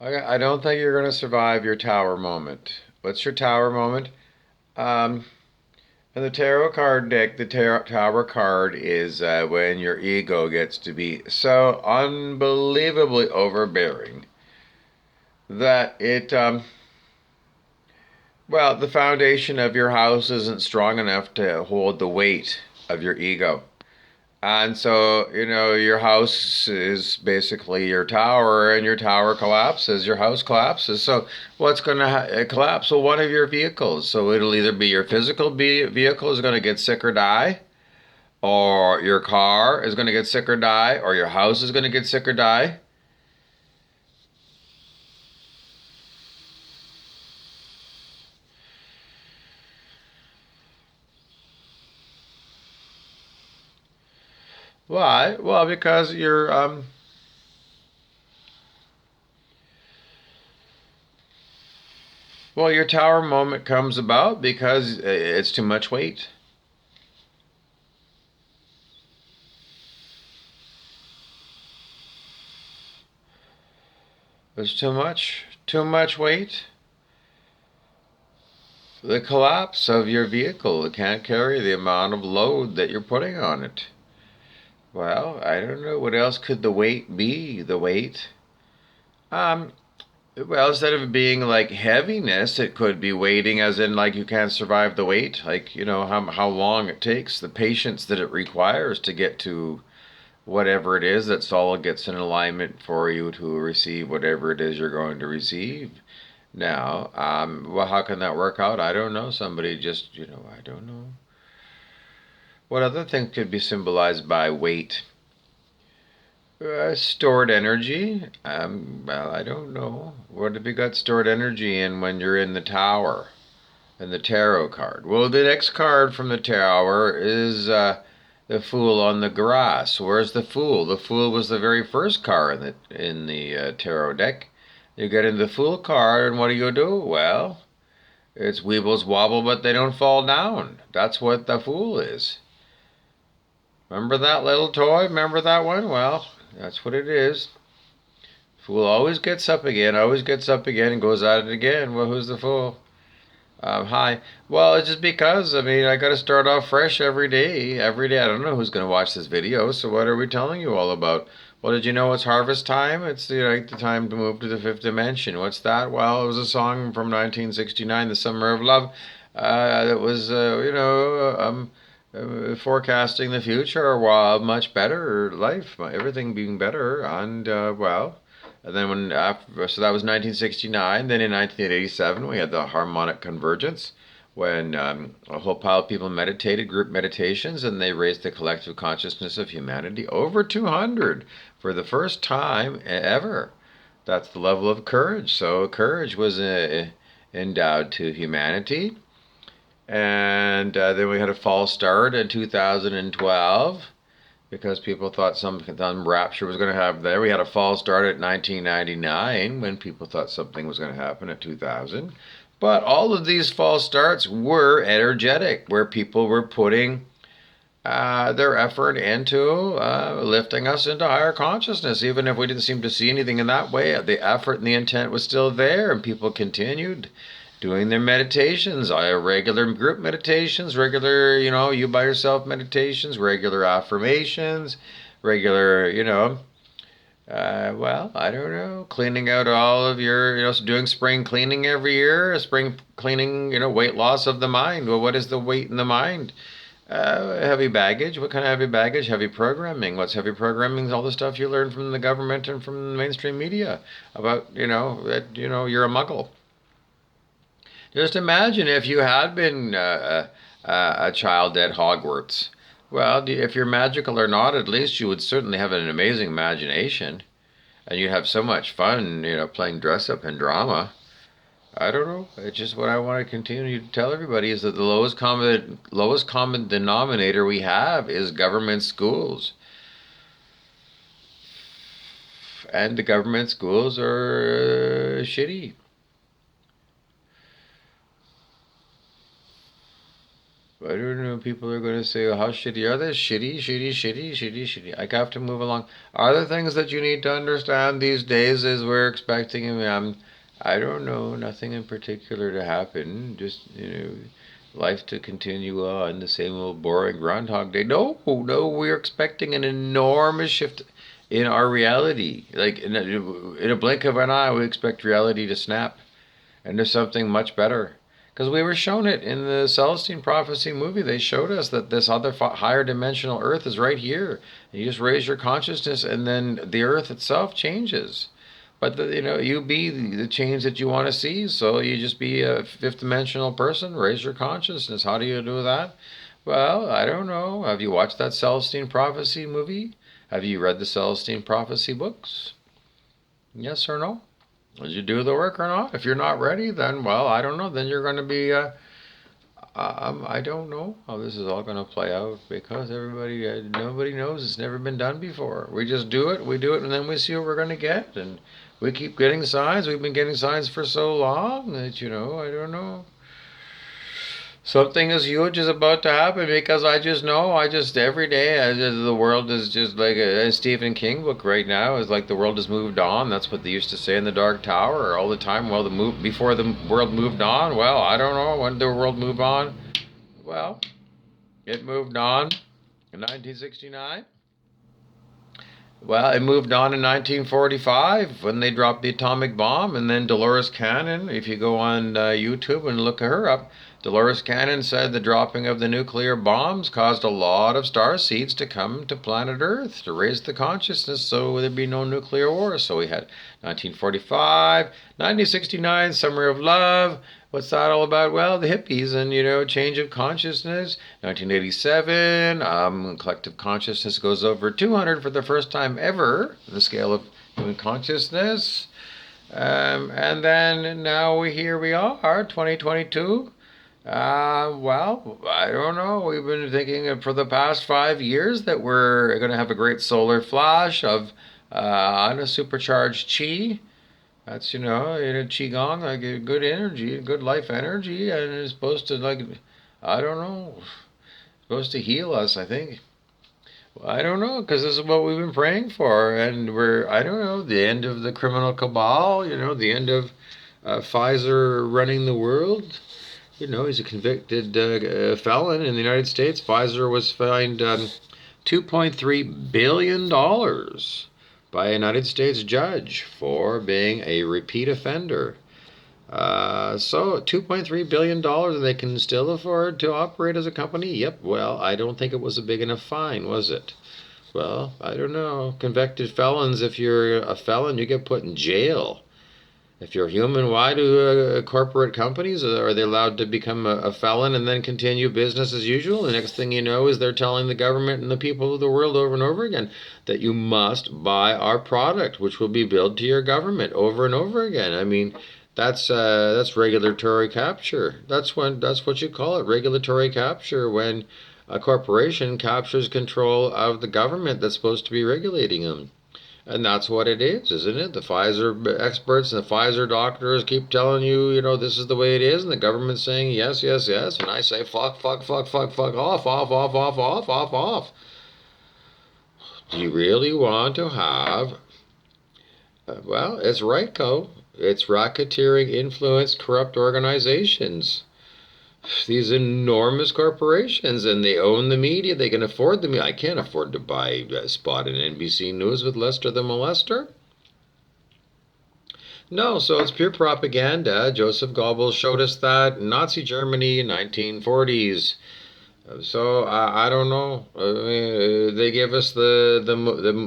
I don't think you're going to survive your tower moment. What's your tower moment? Um, in the tarot card deck, the tower card is when your ego gets to be so unbelievably overbearing that well, the foundation of your house isn't strong enough to hold the weight of your ego. And so, your house is basically your tower, and your tower collapses, your house collapses. So, what's going to collapse? Well, one of your vehicles. So, it'll either be your physical vehicle is going to get sick or die, or your car is going to get sick or die, or your house is going to get sick or die. Why? Well, because your tower moment comes about because it's too much weight. There's too much weight. The collapse of your vehicle. It can't carry the amount of load that you're putting on it. Well, I don't know. What else could the weight be? The weight? Um, well, instead of it being like heaviness, it could be weighting as in like you can't survive the weight. Like, how long it takes, the patience that it requires to get to whatever it is that solid gets in alignment for you to receive whatever it is you're going to receive. Now, well, how can that work out? I don't know. Somebody just, I don't know. What other thing could be symbolized by weight? Stored energy? Well, I don't know. What have you got stored energy in when you're in the tower? In the tarot card? Well, the next card from the tower is the Fool on the grass. Where's the Fool? The Fool was the very first card in the tarot deck. You get in the Fool card, and what do? Well, it's Weebles wobble, but they don't fall down. That's what the Fool is. Remember that little toy? Remember that one? Well, that's what it is. Fool always gets up again, and goes at it again. Well, who's the fool? Hi. Well, it's just because, I mean, I got to start off fresh every day. Every day. I don't know who's going to watch this video, so what are we telling you all about? Well, did you know it's harvest time? It's the time to move to the fifth dimension. What's that? Well, it was a song from 1969, The Summer of Love. That was, forecasting the future, while much better life, everything being better, and well, and then so that was 1969. Then in 1987, we had the harmonic convergence, when a whole pile of people meditated, group meditations, and they raised the collective consciousness of humanity over 200 for the first time ever. That's the level of courage. So courage was endowed to humanity. And then we had a false start in 2012 because people thought some rapture was going to happen there. We had a false start at 1999 when people thought something was going to happen at 2000. But all of these false starts were energetic, where people were putting their effort into lifting us into higher consciousness. Even if we didn't seem to see anything in that way, the effort and the intent was still there, and people continued doing their meditations, regular group meditations, regular, you by yourself meditations, regular affirmations, regular, well, I don't know, cleaning out all of your, doing spring cleaning every year, spring cleaning, weight loss of the mind. Well, what is the weight in the mind? Heavy baggage. What kind of heavy baggage? Heavy programming. What's heavy programming? All the stuff you learn from the government and from the mainstream media about, that, you're a muggle. Just imagine if you had been a child at Hogwarts. Well, if you're magical or not, at least you would certainly have an amazing imagination, and you'd have so much fun, playing dress up and drama. I don't know. It's just what I want to continue to tell everybody is that the lowest common denominator we have is government schools, and the government schools are shitty. I don't know. People are going to say, oh, how shitty are they? Shitty, shitty, shitty, shitty, shitty. I have to move along. Are there things that you need to understand these days as we're expecting? I don't know. Nothing in particular to happen. Just, life to continue on the same old boring Groundhog Day. No, no, we're expecting an enormous shift in our reality. Like in a blink of an eye, we expect reality to snap into something much better. Because we were shown it in the Celestine Prophecy movie. They showed us that this other higher dimensional Earth is right here. And you just raise your consciousness, and then the Earth itself changes. But you be the change that you want to see. So you just be a fifth dimensional person. Raise your consciousness. How do you do that? Well, I don't know. Have you watched that Celestine Prophecy movie? Have you read the Celestine Prophecy books? Yes or no? Did you do the work or not? If you're not ready, then, well, I don't know. Then you're going to be, I don't know how this is all going to play out because nobody knows. It's never been done before. We just do it, and then we see what we're going to get. And we keep getting signs. We've been getting signs for so long that, I don't know. Something as huge is about to happen because I just know. Every day, the world is just like a Stephen King book right now is like the world has moved on. That's what they used to say in the Dark Tower all the time. Well, before the world moved on. Well, I don't know when the world moved on. Well, it moved on in 1969. Well, it moved on in 1945 when they dropped the atomic bomb, and then Dolores Cannon, if you go on YouTube and look her up, Dolores Cannon said the dropping of the nuclear bombs caused a lot of star seeds to come to planet Earth to raise the consciousness so there'd be no nuclear war. So we had 1945, 1969, Summer of Love. What's that all about? Well, the hippies and, change of consciousness. 1987, collective consciousness goes over 200 for the first time ever, the scale of human consciousness. And then now here we are, 2022. Well, I don't know. We've been thinking for the past 5 years that we're going to have a great solar flash of on a supercharged chi. That's, in a qigong, like a good energy, good life energy, and it's supposed to, like, I don't know, supposed to heal us, I think. I don't know, because this is what we've been praying for, and I don't know, the end of the criminal cabal, the end of Pfizer running the world. He's a convicted felon in the United States. Pfizer was fined $2.3 billion by a United States judge for being a repeat offender. So $2.3 billion, and they can still afford to operate as a company? Yep, well, I don't think it was a big enough fine, was it? Well, I don't know. Convicted felons, if you're a felon, you get put in jail. If you're human, why do corporate companies, are they allowed to become a felon and then continue business as usual? The next thing you know is they're telling the government and the people of the world over and over again that you must buy our product, which will be billed to your government over and over again. I mean, that's regulatory capture. That's what you call it, regulatory capture, when a corporation captures control of the government that's supposed to be regulating them. And that's what it is, isn't it? The Pfizer experts and the Pfizer doctors keep telling you, this is the way it is, and the government's saying yes, yes, yes, and I say fuck, fuck, fuck, fuck, fuck, off, off, off, off, off, off, off. Do you really want to have, well, it's RICO. It's racketeering, influenced, corrupt organizations. These enormous corporations, and they own the media. They can afford the media. I can't afford to buy a spot in NBC News with Lester the Molester. No, so it's pure propaganda. Joseph Goebbels showed us that in Nazi Germany in 1940s. So I don't know. They give us the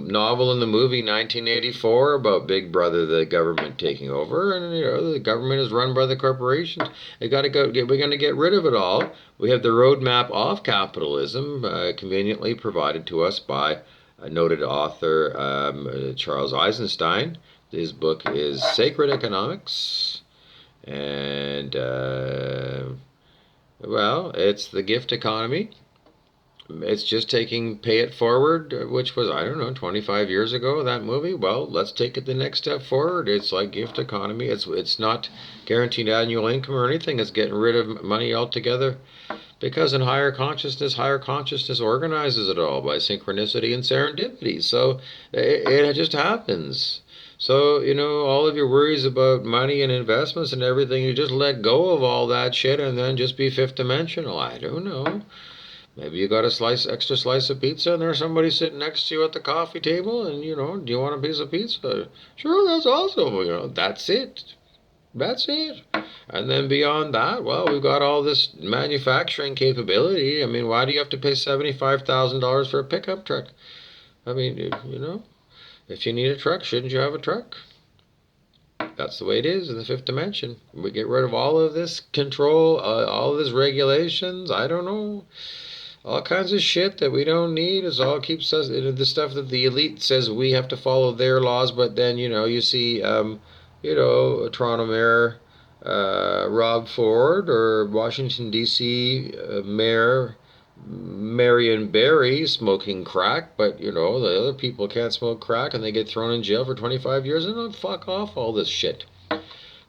novel and the movie 1984 about Big Brother, the government taking over, and the government is run by the corporations. We're going to get rid of it all. We have the roadmap of capitalism, conveniently provided to us by a noted author, Charles Eisenstein. His book is Sacred Economics, and well, it's the gift economy. It's just taking Pay It Forward, which was, I don't know, 25 years ago, that movie. Well, let's take it the next step forward. It's like gift economy. It's not guaranteed annual income or anything. It's getting rid of money altogether. Because in higher consciousness organizes it all by synchronicity and serendipity. So it just happens. So, all of your worries about money and investments and everything, you just let go of all that shit and then just be fifth dimensional. I don't know. Maybe you got a extra slice of pizza, and there's somebody sitting next to you at the coffee table, and do you want a piece of pizza? Sure, that's awesome. That's it. That's it. And then beyond that, well, we've got all this manufacturing capability. I mean, why do you have to pay $75,000 for a pickup truck? I mean, if you need a truck, shouldn't you have a truck? That's the way it is in the fifth dimension. We get rid of all of this control, all of this regulations. I don't know. All kinds of shit that we don't need. Is all keeps us the stuff that the elite says we have to follow their laws, but then you see Toronto Mayor Rob Ford, or Washington D.C. Mayor Marion Barry smoking crack, but the other people can't smoke crack and they get thrown in jail for 25 years, and then fuck off all this shit.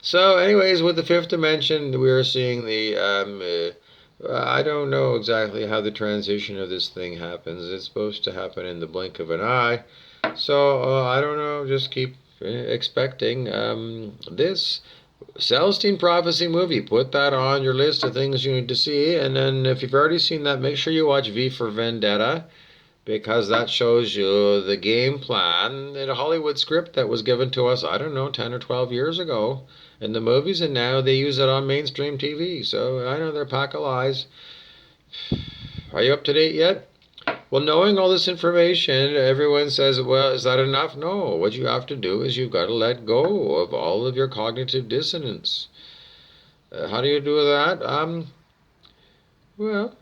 So, anyways, with the fifth dimension, we're seeing I don't know exactly how the transition of this thing happens. It's supposed to happen in the blink of an eye. So, I don't know. Just keep expecting this Celestine Prophecy movie. Put that on your list of things you need to see. And then if you've already seen that, make sure you watch V for Vendetta, because that shows you the game plan in a Hollywood script that was given to us, I don't know, 10 or 12 years ago in the movies, and now they use it on mainstream TV. So I know they're a pack of lies. Are you up to date yet? Well, knowing all this information, everyone says, well, is that enough? No. What you have to do is you've got to let go of all of your cognitive dissonance. How do you do that? Well,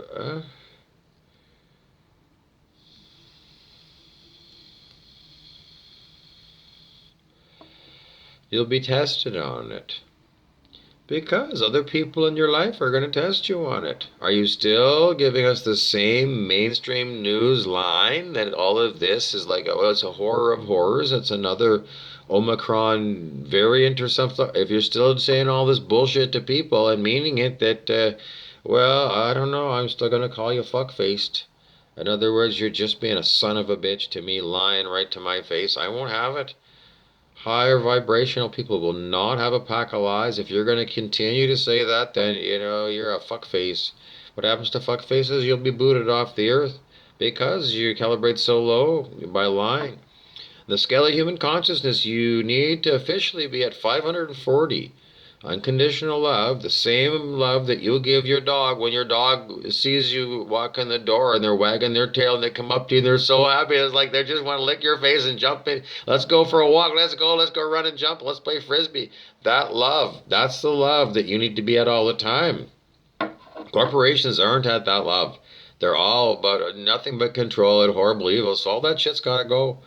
you'll be tested on it. Because other people in your life are going to test you on it. Are you still giving us the same mainstream news line that all of this is like, oh, it's a horror of horrors, it's another Omicron variant or something? If you're still saying all this bullshit to people and meaning it, that, well, I don't know, I'm still going to call you fuck-faced. In other words, you're just being a son of a bitch to me, lying right to my face. I won't have it. Higher vibrational people will not have a pack of lies. If you're going to continue to say that, then you're a fuckface. What happens to fuckfaces? You'll be booted off the earth because you calibrate so low by lying. The scale of human consciousness, you need to officially be at 540. Unconditional love, the same love that you'll give your dog when your dog sees you walk in the door and they're wagging their tail and they come up to you and they're so happy. It's like they just want to lick your face and jump in. Let's go for a walk. Let's go run and jump. Let's play frisbee. That love, that's the love that you need to be at all the time. Corporations aren't at that love. They're all about nothing but control and horrible evil. So all that shit's got to go.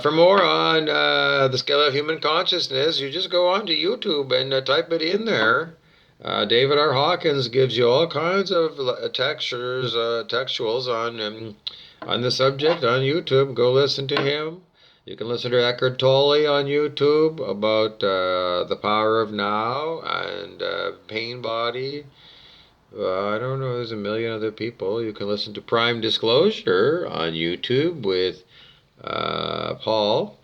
For more on the scale of human consciousness, you just go onto YouTube and type it in there. David R. Hawkins gives you all kinds of textuals on the subject on YouTube. Go listen to him. You can listen to Eckhart Tolle on YouTube about the power of now and pain body. I don't know, there's a million other people. You can listen to Prime Disclosure on YouTube with Paul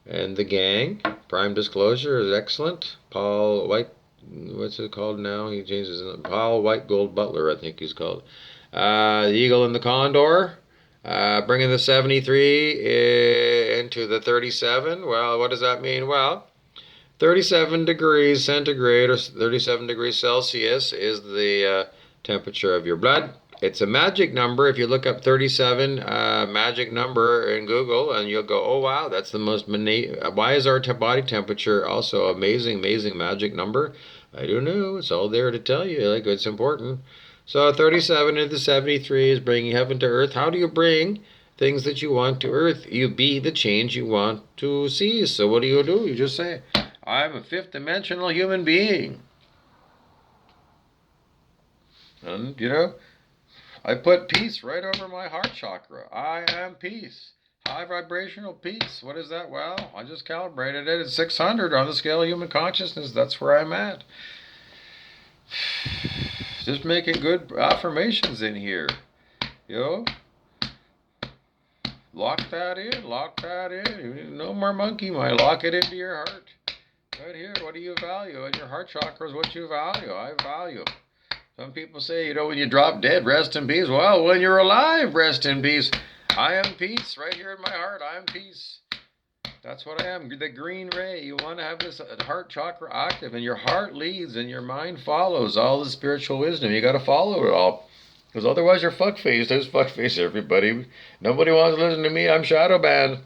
and the gang. Prime Disclosure is excellent. Paul White, what's it called now? He changes it. Paul White Gold Butler, I think he's called. The Eagle and the Condor. Bringing the 73 into the 37. Well, what does that mean? Well, 37 degrees centigrade or 37 degrees Celsius is the temperature of your blood. It's a magic number. If you look up 37 magic number in Google, and you'll go, oh wow, that's the most why is our body temperature also amazing magic number? I don't know. It's all there to tell you. Like, it's important. So 37 into 73 is bringing heaven to earth. How do you bring things that you want to earth? You be the change you want to see. So what do? You just say, I'm a fifth dimensional human being. And, I put peace right over my heart chakra. I am peace. High vibrational peace. What is that? Well, I just calibrated it at 600 on the scale of human consciousness. That's where I'm at. Just making good affirmations in here. You know? Lock that in. Lock that in. No more monkey mind. Lock it into your heart. Right here. What do you value? And your heart chakra is what you value. I value. Some people say, when you drop dead, rest in peace. Well, when you're alive, rest in peace. I am peace right here in my heart. I am peace. That's what I am. The green ray. You want to have this heart chakra active, and your heart leads and your mind follows all the spiritual wisdom. You got to follow it all, because otherwise you're fuck-faced. There's fuck-faced, everybody. Nobody wants to listen to me. I'm shadow banned.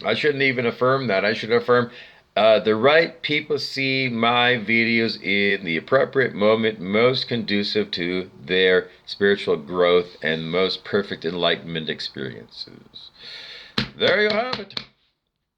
I shouldn't even affirm that. I should affirm the right people see my videos in the appropriate moment, most conducive to their spiritual growth and most perfect enlightenment experiences. There you have it.